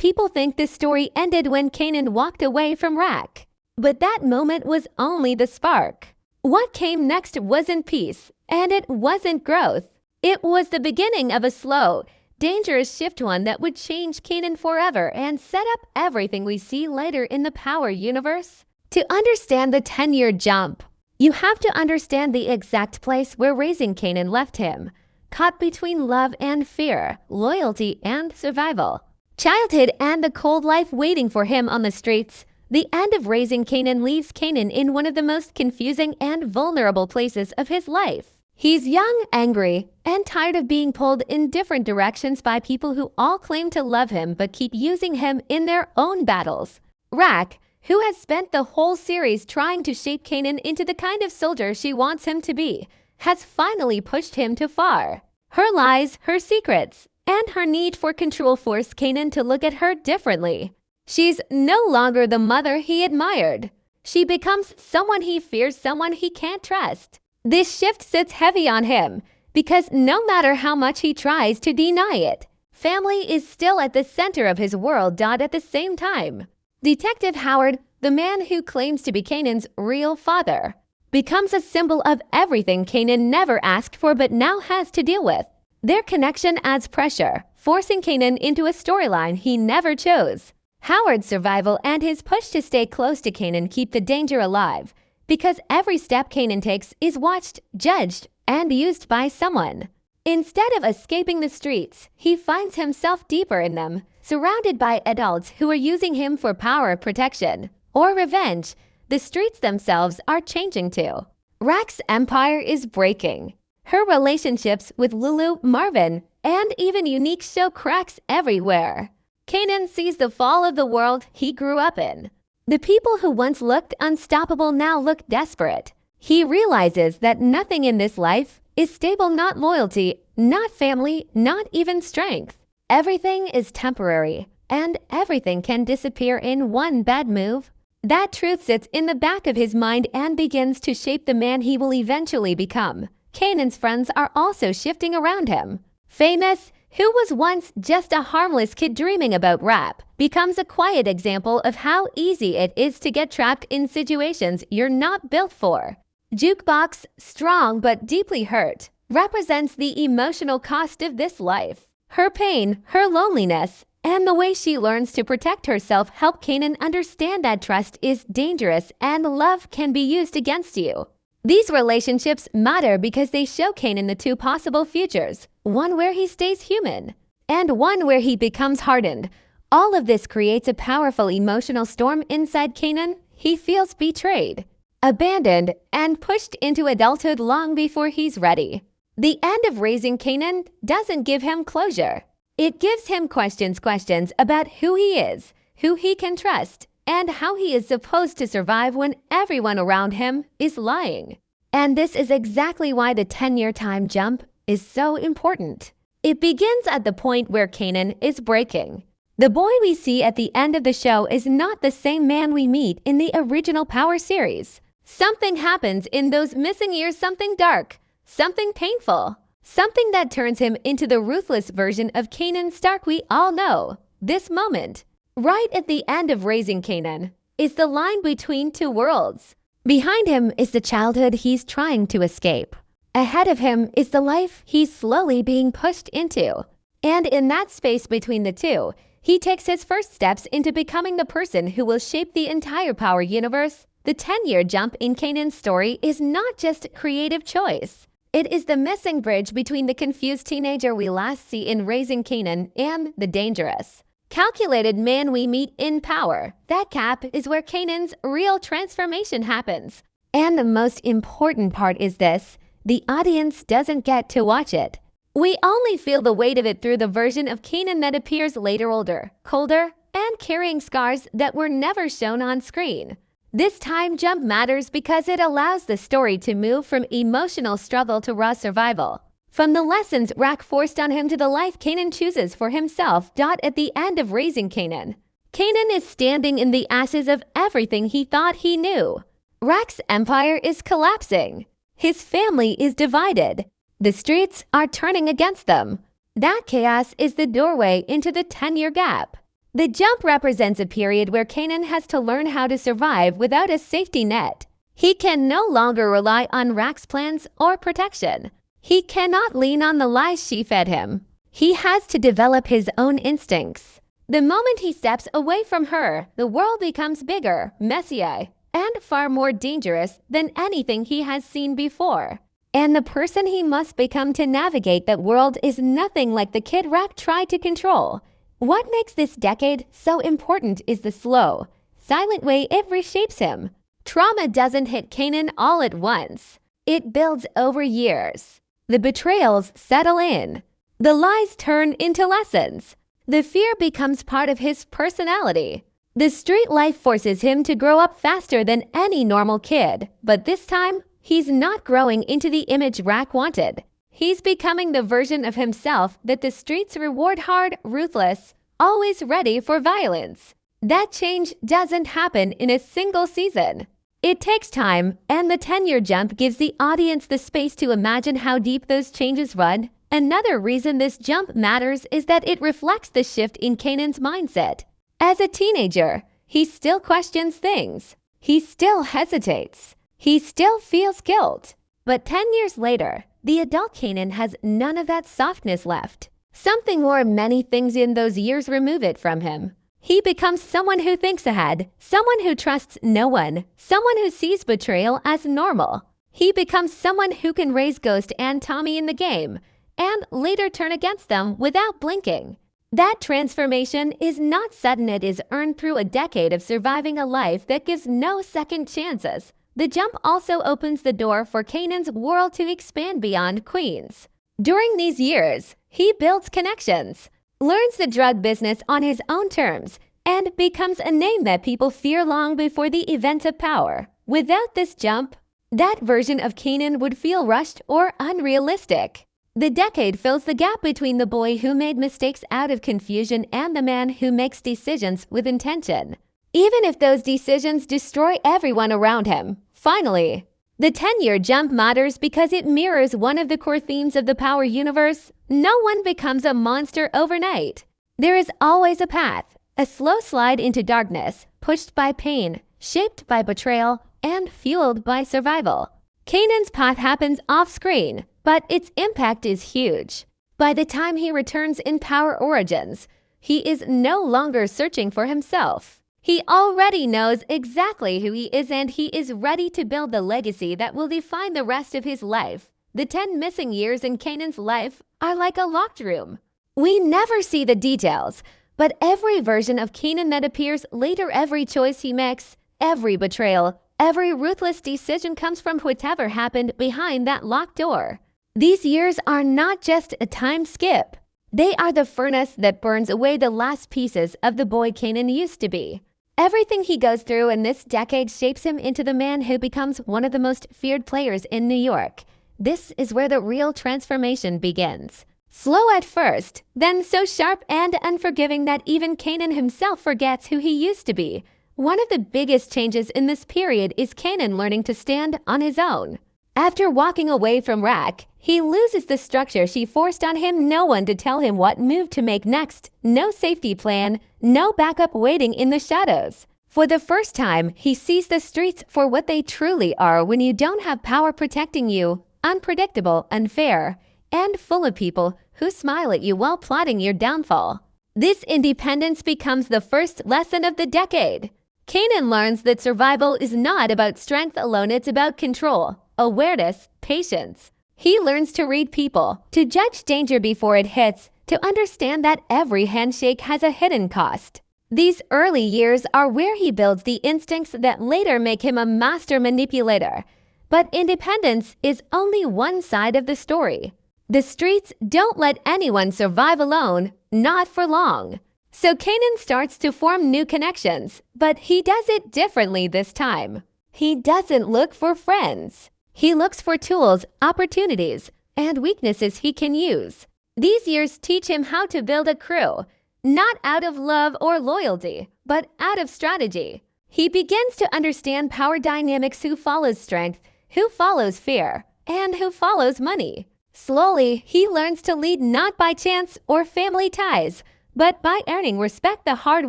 people think this story ended when Kanan walked away from Raquel. But that moment was only the spark. What came next wasn't peace, and it wasn't growth. It was the beginning of a slow, dangerous shift, one that would change Kanan forever and set up everything we see later in the Power universe. To understand the 10-year jump, you have to understand the exact place where Raising Kanan left him, caught between love and fear, loyalty and survival, childhood and the cold life waiting for him on the streets. The end of Raising Kanan leaves Kanan in one of the most confusing and vulnerable places of his life. He's young, angry, and tired of being pulled in different directions by people who all claim to love him but keep using him in their own battles. Raquel, who has spent the whole series trying to shape Kanan into the kind of soldier she wants him to be, has finally pushed him too far. Her lies, her secrets, and her need for control force Kanan to look at her differently. She's no longer the mother he admired. She becomes someone he fears, someone he can't trust. This shift sits heavy on him because no matter how much he tries to deny it, family is still at the center of his world. At the same time, Detective Howard, the man who claims to be Kanan's real father, becomes a symbol of everything Kanan never asked for but now has to deal with. Their connection adds pressure, forcing Kanan into a storyline he never chose. Howard's survival and his push to stay close to Kanan keep the danger alive, because every step Kanan takes is watched, judged, and used by someone. Instead of escaping the streets, he finds himself deeper in them, surrounded by adults who are using him for power, protection, or revenge. The streets themselves are changing too. Raquel's empire is breaking. Her relationships with Lulu, Marvin, and even Unique show cracks everywhere. Kanan sees the fall of the world he grew up in. The people who once looked unstoppable now look desperate. He realizes that nothing in this life is stable, not loyalty, not family, not even strength. Everything is temporary, and everything can disappear in one bad move. That truth sits in the back of his mind and begins to shape the man he will eventually become. Kanan's friends are also shifting around him. Famous, who was once just a harmless kid dreaming about rap, becomes a quiet example of how easy it is to get trapped in situations you're not built for. Jukebox, strong but deeply hurt, represents the emotional cost of this life. Her pain, her loneliness, and the way she learns to protect herself help Kanan understand that trust is dangerous and love can be used against you. These relationships matter because they show Kanan the two possible futures, one where he stays human, and one where he becomes hardened. All of this creates a powerful emotional storm inside Kanan. He feels betrayed, abandoned, and pushed into adulthood long before he's ready. The end of Raising Kanan doesn't give him closure. It gives him questions about who he is, who he can trust, and how he is supposed to survive when everyone around him is lying. And this is exactly why the 10-year time jump is so important. It begins at the point where Kanan is breaking. The boy we see at the end of the show is not the same man we meet in the original Power series. Something happens in those missing years, something dark, something painful, something that turns him into the ruthless version of Kanan Stark we all know. This moment, right at the end of Raising Kanan, is the line between two worlds. Behind him is the childhood he's trying to escape. Ahead of him is the life he's slowly being pushed into. And in that space between the two, he takes his first steps into becoming the person who will shape the entire Power universe. The 10-year jump in Kanan's story is not just creative choice. It is the missing bridge between the confused teenager we last see in Raising Kanan and the dangerous, calculated man we meet in Power. That gap is where Kanan's real transformation happens. And the most important part is this: the audience doesn't get to watch it. We only feel the weight of it through the version of Kanan that appears later, older, colder, and carrying scars that were never shown on screen. This time jump matters because it allows the story to move from emotional struggle to raw survival. From the lessons Raquel forced on him to the life Kanan chooses for himself. At the end of Raising Kanan, Kanan is standing in the ashes of everything he thought he knew. Raquel's empire is collapsing. His family is divided. The streets are turning against them. That chaos is the doorway into the 10-year gap. The jump represents a period where Kanan has to learn how to survive without a safety net. He can no longer rely on Raquel's plans or protection. He cannot lean on the lies she fed him. He has to develop his own instincts. The moment he steps away from her, the world becomes bigger, messier, and far more dangerous than anything he has seen before. And the person he must become to navigate that world is nothing like the kid Raquel tried to control. What makes this decade so important is the slow, silent way it reshapes him. Trauma doesn't hit Kanan all at once. It builds over years. The betrayals settle in. The lies turn into lessons. The fear becomes part of his personality. The street life forces him to grow up faster than any normal kid, but this time, he's not growing into the image Raquel wanted. He's becoming the version of himself that the streets reward: hard, ruthless, always ready for violence. That change doesn't happen in a single season. It takes time, and the 10-year jump gives the audience the space to imagine how deep those changes run. Another reason this jump matters is that it reflects the shift in Kanan's mindset. As a teenager, he still questions things. He still hesitates. He still feels guilt. But 10 years later, the adult Kanan has none of that softness left. Something or many things in those years remove it from him. He becomes someone who thinks ahead, someone who trusts no one, someone who sees betrayal as normal. He becomes someone who can raise Ghost and Tommy in the game, and later turn against them without blinking. That transformation is not sudden. It is earned through a decade of surviving a life that gives no second chances. The jump also opens the door for Kanan's world to expand beyond Queens. During these years, he builds connections, learns the drug business on his own terms, and becomes a name that people fear long before the events of power. Without this jump, that version of Kanan would feel rushed or unrealistic. The decade fills the gap between the boy who made mistakes out of confusion and the man who makes decisions with intention, even if those decisions destroy everyone around him. Finally, the 10-year jump matters because it mirrors one of the core themes of the Power universe. No one becomes a monster overnight. There is always a path, a slow slide into darkness, pushed by pain, shaped by betrayal, and fueled by survival. Kanan's path happens off-screen, but its impact is huge. By the time he returns in Power Origins, he is no longer searching for himself. He already knows exactly who he is, and he is ready to build the legacy that will define the rest of his life. The 10 missing years in Kanan's life are like a locked room. We never see the details, but every version of Kanan that appears later, every choice he makes, every betrayal, every ruthless decision comes from whatever happened behind that locked door. These years are not just a time skip. They are the furnace that burns away the last pieces of the boy Kanan used to be. Everything he goes through in this decade shapes him into the man who becomes one of the most feared players in New York. This is where the real transformation begins. Slow at first, then so sharp and unforgiving that even Kanan himself forgets who he used to be. One of the biggest changes in this period is Kanan learning to stand on his own. After walking away from Raquel, he loses the structure she forced on him. No one to tell him what move to make next. No safety plan, no backup waiting in the shadows. For the first time, he sees the streets for what they truly are when you don't have power protecting you. Unpredictable, unfair, and full of people who smile at you while plotting your downfall. This independence becomes the first lesson of the decade. Kanan learns that survival is not about strength alone, it's about control, awareness, patience. He learns to read people, to judge danger before it hits, to understand that every handshake has a hidden cost. These early years are where he builds the instincts that later make him a master manipulator. But independence is only one side of the story. The streets don't let anyone survive alone, not for long. So Kanan starts to form new connections, but he does it differently this time. He doesn't look for friends. He looks for tools, opportunities, and weaknesses he can use. These years teach him how to build a crew, not out of love or loyalty, but out of strategy. He begins to understand power dynamics: who follows strength, who follows fear, and who follows money. Slowly, he learns to lead not by chance or family ties, but by earning respect the hard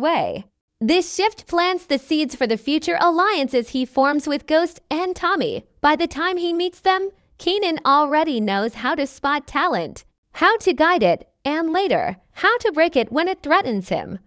way. This shift plants the seeds for the future alliances he forms with Ghost and Tommy. By the time he meets them, Kanan already knows how to spot talent, how to guide it, and later, how to break it when it threatens him.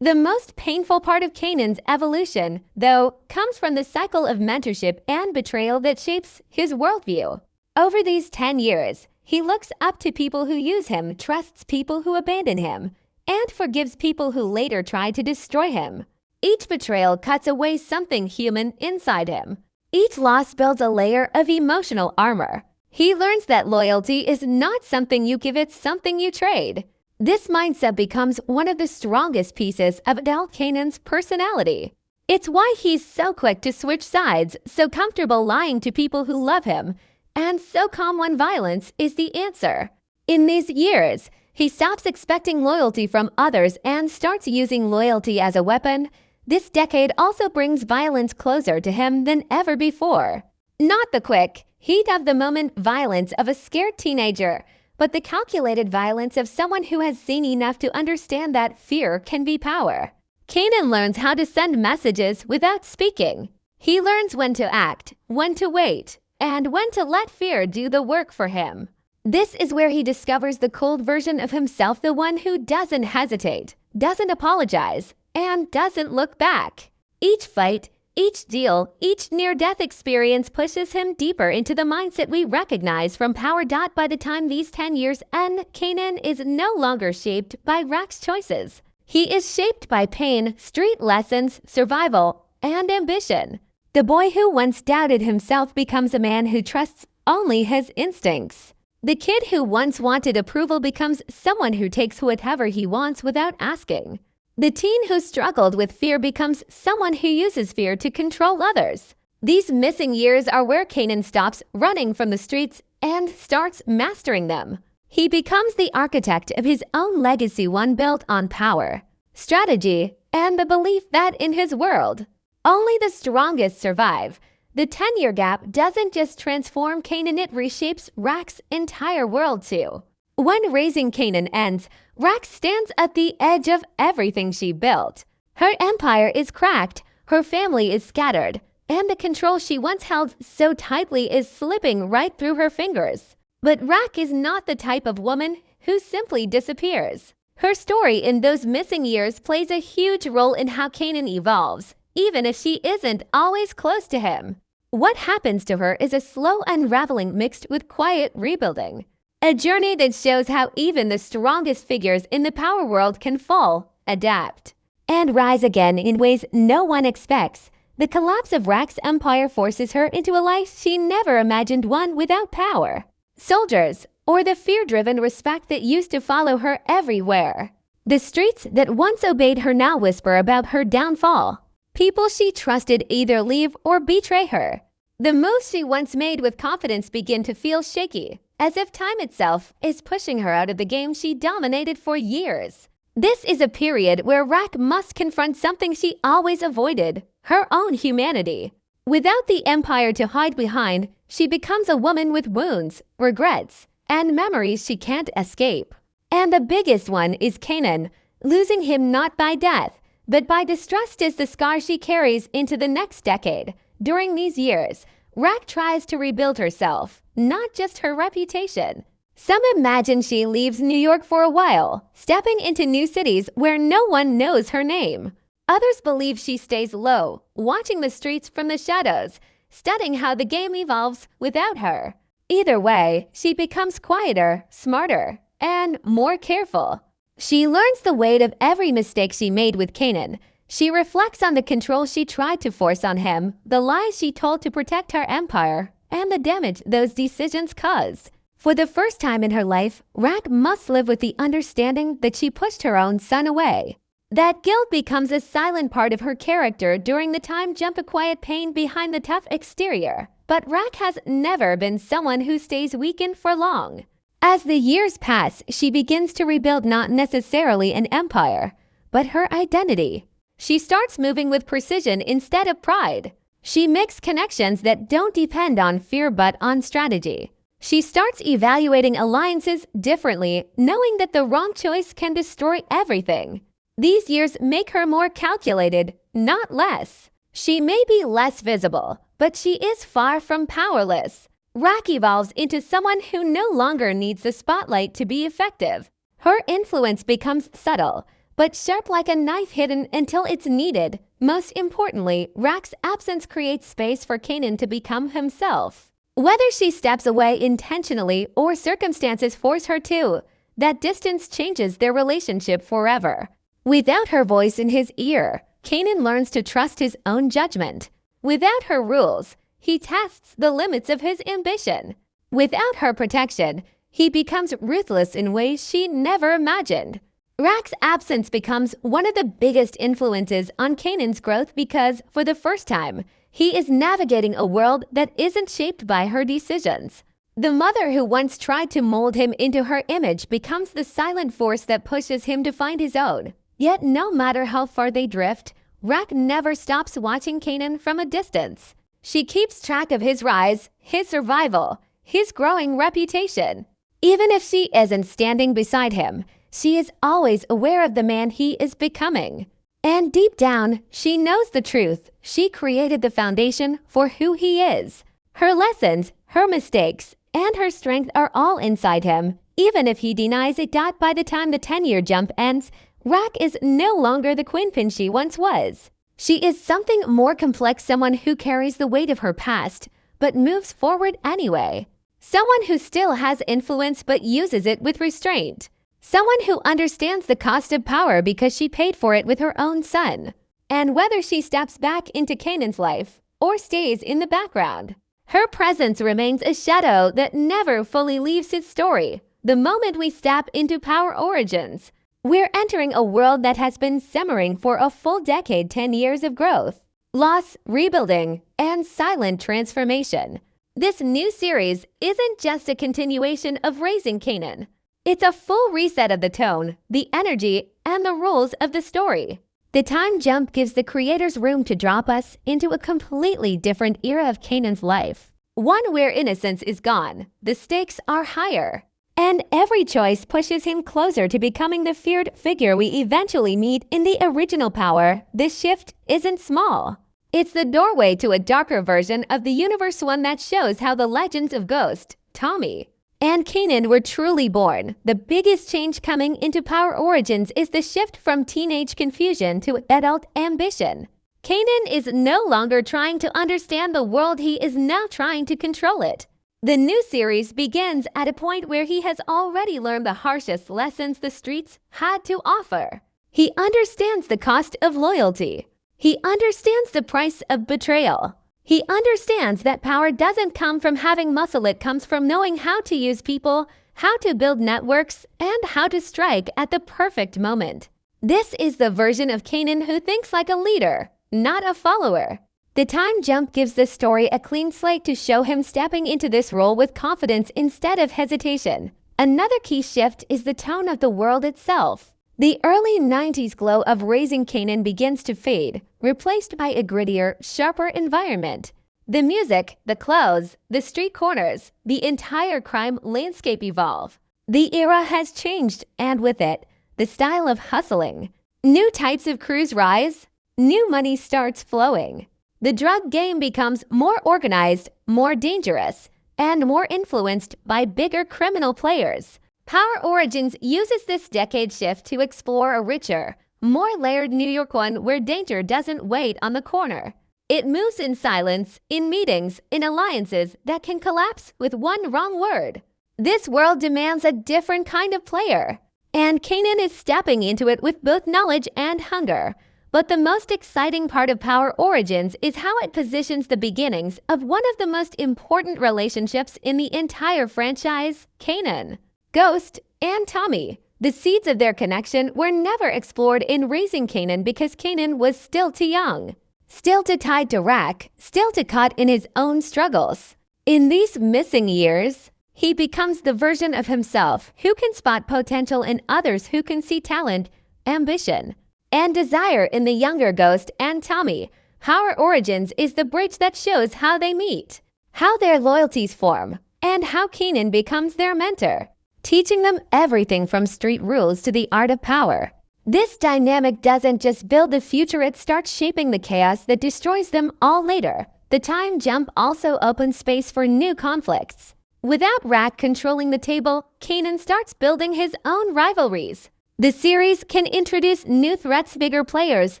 The most painful part of Kanan's evolution, though, comes from the cycle of mentorship and betrayal that shapes his worldview. Over these 10 years, he looks up to people who use him, trusts people who abandon him, and forgives people who later try to destroy him. Each betrayal cuts away something human inside him. Each loss builds a layer of emotional armor. He learns that loyalty is not something you give, it's something you trade. This mindset becomes one of the strongest pieces of adult Kanan's personality. It's why he's so quick to switch sides, so comfortable lying to people who love him, and so calm when violence is the answer. In these years, he stops expecting loyalty from others and starts using loyalty as a weapon. This decade also brings violence closer to him than ever before. Not the quick, heat-of-the-moment violence of a scared teenager, but the calculated violence of someone who has seen enough to understand that fear can be power. Kanan learns how to send messages without speaking. He learns when to act, when to wait, and when to let fear do the work for him. This is where he discovers the cold version of himself, the one who doesn't hesitate, doesn't apologize, and doesn't look back. Each fight, each deal, each near-death experience pushes him deeper into the mindset we recognize from Power. By the time these 10 years end, Kanan is no longer shaped by Raquel's choices. He is shaped by pain, street lessons, survival, and ambition. The boy who once doubted himself becomes a man who trusts only his instincts. The kid who once wanted approval becomes someone who takes whatever he wants without asking. The teen who struggled with fear becomes someone who uses fear to control others. These missing years are where Kanan stops running from the streets and starts mastering them. He becomes the architect of his own legacy, one built on power, strategy, and the belief that in his world, only the strongest survive. The 10-year gap doesn't just transform Kanan, it reshapes Raquel's entire world too. When Raising Kanan ends, Raquel stands at the edge of everything she built. Her empire is cracked, her family is scattered, and the control she once held so tightly is slipping right through her fingers. But Raquel is not the type of woman who simply disappears. Her story in those missing years plays a huge role in how Kanan evolves, even if she isn't always close to him. What happens to her is a slow unraveling mixed with quiet rebuilding. A journey that shows how even the strongest figures in the power world can fall, adapt, and rise again in ways no one expects. The collapse of Raquel's empire forces her into a life she never imagined, one without power, soldiers, or the fear-driven respect that used to follow her everywhere. The streets that once obeyed her now whisper about her downfall. People she trusted either leave or betray her. The moves she once made with confidence begin to feel shaky, as if time itself is pushing her out of the game she dominated for years. This is a period where Raquel must confront something she always avoided, her own humanity. Without the empire to hide behind, she becomes a woman with wounds, regrets, and memories she can't escape. And the biggest one is Kanan. Losing him not by death, but by distrust is the scar she carries into the next decade. During these years, Raquel tries to rebuild herself, not just her reputation. Some imagine she leaves New York for a while, stepping into new cities where no one knows her name. Others believe she stays low, watching the streets from the shadows, studying how the game evolves without her. Either way, she becomes quieter, smarter, and more careful. She learns the weight of every mistake she made with Kanan. She reflects on the control she tried to force on him, the lies she told to protect her empire, and the damage those decisions caused. For the first time in her life, Raquel must live with the understanding that she pushed her own son away. That guilt becomes a silent part of her character during the time jump, a quiet pain behind the tough exterior. But Raquel has never been someone who stays weakened for long. As the years pass, she begins to rebuild not necessarily an empire, but her identity. She starts moving with precision instead of pride. She makes connections that don't depend on fear but on strategy. She starts evaluating alliances differently, knowing that the wrong choice can destroy everything. These years make her more calculated, not less. She may be less visible, but she is far from powerless. Raquel evolves into someone who no longer needs the spotlight to be effective. Her influence becomes subtle, but sharp like a knife hidden until it's needed. Most importantly, Raquel's absence creates space for Kanan to become himself. Whether she steps away intentionally or circumstances force her to, that distance changes their relationship forever. Without her voice in his ear, Kanan learns to trust his own judgment. Without her rules, he tests the limits of his ambition. Without her protection, he becomes ruthless in ways she never imagined. Raquel's absence becomes one of the biggest influences on Kanan's growth because, for the first time, he is navigating a world that isn't shaped by her decisions. The mother who once tried to mold him into her image becomes the silent force that pushes him to find his own. Yet no matter how far they drift, Raquel never stops watching Kanan from a distance. She keeps track of his rise, his survival, his growing reputation. Even if she isn't standing beside him, she is always aware of the man he is becoming. And deep down, she knows the truth. She created the foundation for who he is. Her lessons, her mistakes, and her strength are all inside him. Even if he denies it, by the time the 10-year jump ends, Raquel is no longer the queenpin she once was. She is something more complex, someone who carries the weight of her past, but moves forward anyway. Someone who still has influence but uses it with restraint. Someone who understands the cost of power because she paid for it with her own son. And whether she steps back into Kanan's life or stays in the background, her presence remains a shadow that never fully leaves his story. The moment we step into Power Origins, we're entering a world that has been simmering for a full decade, 10 years of growth, loss, rebuilding, and silent transformation. This new series isn't just a continuation of Raising Kanan. It's a full reset of the tone, the energy, and the rules of the story. The time jump gives the creators room to drop us into a completely different era of Kanan's life. One where innocence is gone, the stakes are higher, and every choice pushes him closer to becoming the feared figure we eventually meet in the original Power. This shift isn't small. It's the doorway to a darker version of the universe, one that shows how the legends of Ghost, Tommy, and Kanan were truly born. The biggest change coming into Power Origins is the shift from teenage confusion to adult ambition. Kanan is no longer trying to understand the world, he is now trying to control it. The new series begins at a point where he has already learned the harshest lessons the streets had to offer. He understands the cost of loyalty. He understands the price of betrayal. He understands that power doesn't come from having muscle, it comes from knowing how to use people, how to build networks, and how to strike at the perfect moment. This is the version of Kanan who thinks like a leader, not a follower. The time jump gives the story a clean slate to show him stepping into this role with confidence instead of hesitation. Another key shift is the tone of the world itself. The early 90s glow of Raising Kanan begins to fade, replaced by a grittier, sharper environment. The music, the clothes, the street corners, the entire crime landscape evolve. The era has changed, and with it, the style of hustling. New types of crews rise, new money starts flowing. The drug game becomes more organized, more dangerous, and more influenced by bigger criminal players. Power Origins uses this decade shift to explore a richer, more layered New York, one where danger doesn't wait on the corner. It moves in silence, in meetings, in alliances that can collapse with one wrong word. This world demands a different kind of player, and Kanan is stepping into it with both knowledge and hunger. But the most exciting part of Power Origins is how it positions the beginnings of one of the most important relationships in the entire franchise, Kanan, Ghost, and Tommy. The seeds of their connection were never explored in Raising Kanan because Kanan was still too young, still too tied to Raquel, still too caught in his own struggles. In these missing years, he becomes the version of himself who can spot potential in others, who can see talent, ambition, and desire in the younger Ghost and Tommy. Power Origins is the bridge that shows how they meet, how their loyalties form, and how Kanan becomes their mentor, teaching them everything from street rules to the art of power. This dynamic doesn't just build the future, it starts shaping the chaos that destroys them all later. The time jump also opens space for new conflicts. Without Rack controlling the table, Kanan starts building his own rivalries. The series can introduce new threats, bigger players,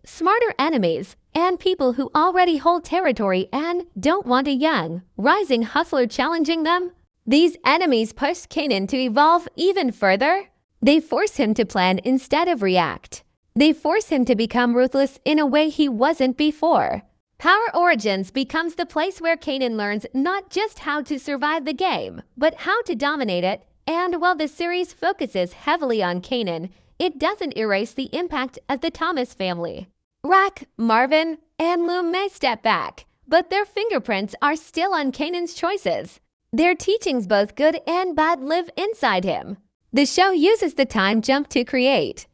smarter enemies, and people who already hold territory and don't want a young, rising hustler challenging them. These enemies push Kanan to evolve even further. They force him to plan instead of react. They force him to become ruthless in a way he wasn't before. Power Origins becomes the place where Kanan learns not just how to survive the game, but how to dominate it. And while the series focuses heavily on Kanan, it doesn't erase the impact of the Thomas family. Rack, Marvin, and Loom may step back, but their fingerprints are still on Kanan's choices. Their teachings, both good and bad, live inside him. The show uses the time jump to create